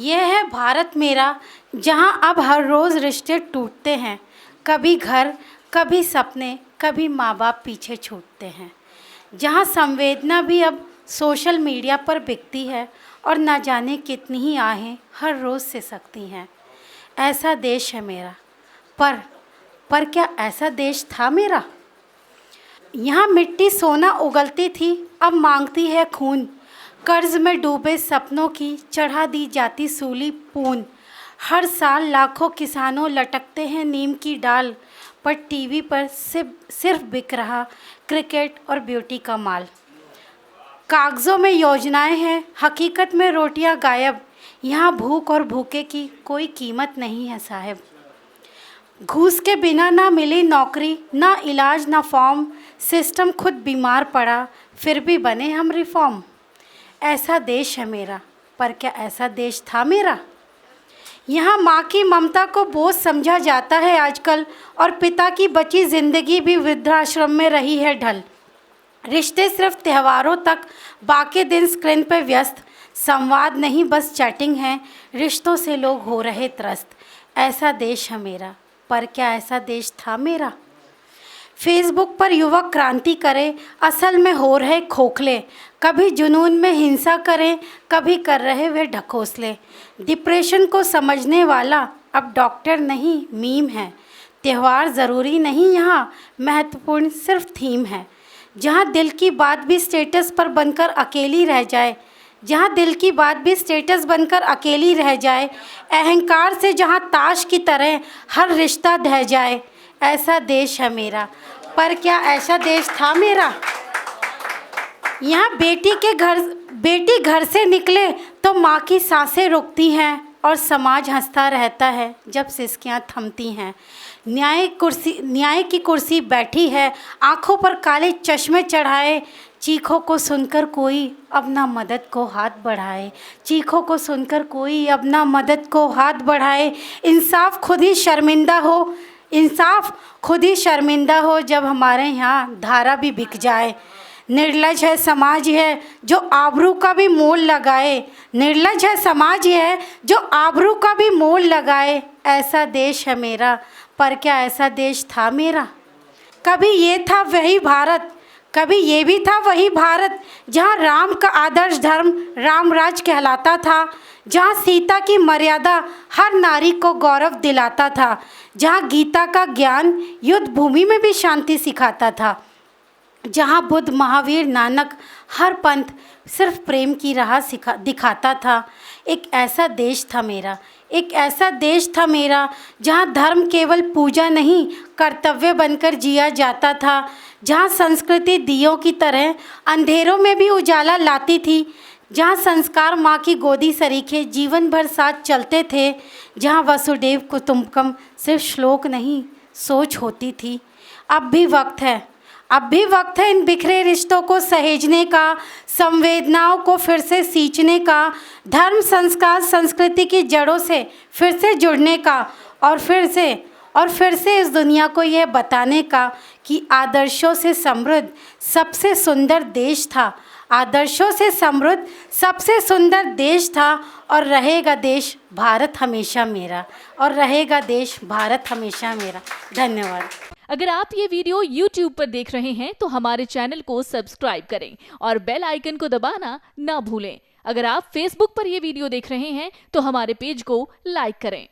यह है भारत मेरा, जहाँ अब हर रोज़ रिश्ते टूटते हैं। कभी घर, कभी सपने, कभी माँ बाप पीछे छूटते हैं। जहाँ संवेदना भी अब सोशल मीडिया पर बिकती है और न जाने कितनी ही आहें हर रोज़ से सकती हैं। ऐसा देश है मेरा, पर क्या ऐसा देश था मेरा? यहाँ मिट्टी सोना उगलती थी, अब मांगती है खून। कर्ज में डूबे सपनों की चढ़ा दी जाती सूली पून। हर साल लाखों किसानों लटकते हैं नीम की डाल, पर टीवी पर सिर्फ बिक रहा क्रिकेट और ब्यूटी का माल। कागज़ों में योजनाएं हैं, हकीकत में रोटियां गायब। यहाँ भूख और भूखे की कोई कीमत नहीं है साहब। घूस के बिना ना मिली नौकरी, ना इलाज, ना फॉर्म। सिस्टम खुद बीमार पड़ा, फिर भी बने हम रिफॉर्म। ऐसा देश है मेरा, पर क्या ऐसा देश था मेरा? यहाँ माँ की ममता को बोझ समझा जाता है आजकल, और पिता की बची ज़िंदगी भी वृद्धाश्रम में रही है ढल। रिश्ते सिर्फ त्योहारों तक, बाकी दिन स्क्रीन पर व्यस्त। संवाद नहीं बस चैटिंग है, रिश्तों से लोग हो रहे त्रस्त। ऐसा देश है मेरा, पर क्या ऐसा देश था मेरा? फेसबुक पर युवक क्रांति करे, असल में हो रहे खोखले। कभी जुनून में हिंसा करें, कभी कर रहे वे ढकोसले। डिप्रेशन को समझने वाला अब डॉक्टर नहीं मीम है। त्यौहार ज़रूरी नहीं, यहाँ महत्वपूर्ण सिर्फ थीम है। जहाँ दिल की बात भी स्टेटस पर बनकर अकेली रह जाए, जहाँ दिल की बात भी स्टेटस बनकर अकेली रह जाए। अहंकार से जहाँ ताश की तरह हर रिश्ता ढह जाए। ऐसा देश है मेरा, पर क्या ऐसा देश था मेरा? यहाँ बेटी घर से निकले तो माँ की सांसें रुकती हैं, और समाज हंसता रहता है जब सिसकियाँ थमती हैं। न्याय की कुर्सी बैठी है, आँखों पर काले चश्मे चढ़ाए। चीखों को सुनकर कोई अब ना मदद को हाथ बढ़ाए। चीखों को सुनकर कोई अब ना मदद को हाथ बढ़ाए। इंसाफ खुद ही शर्मिंदा हो जब हमारे यहाँ धारा भी बिक जाए। निर्लज है समाज है जो आबरू का भी मोल लगाए। निर्लज है समाज है जो आबरू का भी मोल लगाए। ऐसा देश है मेरा, पर क्या ऐसा देश था मेरा? कभी ये था वही भारत, कभी ये भी था वही भारत, जहाँ राम का आदर्श धर्म रामराज कहलाता था। जहाँ सीता की मर्यादा हर नारी को गौरव दिलाता था। जहाँ गीता का ज्ञान युद्ध भूमि में भी शांति सिखाता था। जहाँ बुद्ध, महावीर, नानक हर पंथ सिर्फ प्रेम की राह दिखाता था। एक ऐसा देश था मेरा, एक ऐसा देश था मेरा, जहाँ धर्म केवल पूजा नहीं कर्तव्य बनकर जिया जाता था। जहाँ संस्कृति दियों की तरह अंधेरों में भी उजाला लाती थी। जहाँ संस्कार माँ की गोदी सरीखे जीवन भर साथ चलते थे। जहाँ वसुदेव कुटुंबकम सिर्फ श्लोक नहीं सोच होती थी। अब भी वक्त है इन बिखरे रिश्तों को सहेजने का, संवेदनाओं को फिर से सींचने का, धर्म, संस्कार, संस्कृति की जड़ों से फिर से जुड़ने का, और फिर से इस दुनिया को यह बताने का कि आदर्शों से समृद्ध सबसे सुंदर देश था। आदर्शों से समृद्ध सबसे सुंदर देश था, और रहेगा देश भारत हमेशा मेरा, और रहेगा देश भारत हमेशा मेरा। धन्यवाद। अगर आप ये वीडियो YouTube पर देख रहे हैं तो हमारे चैनल को सब्सक्राइब करें और बेल आइकन को दबाना ना भूलें। अगर आप Facebook पर ये वीडियो देख रहे हैं तो हमारे पेज को लाइक करें।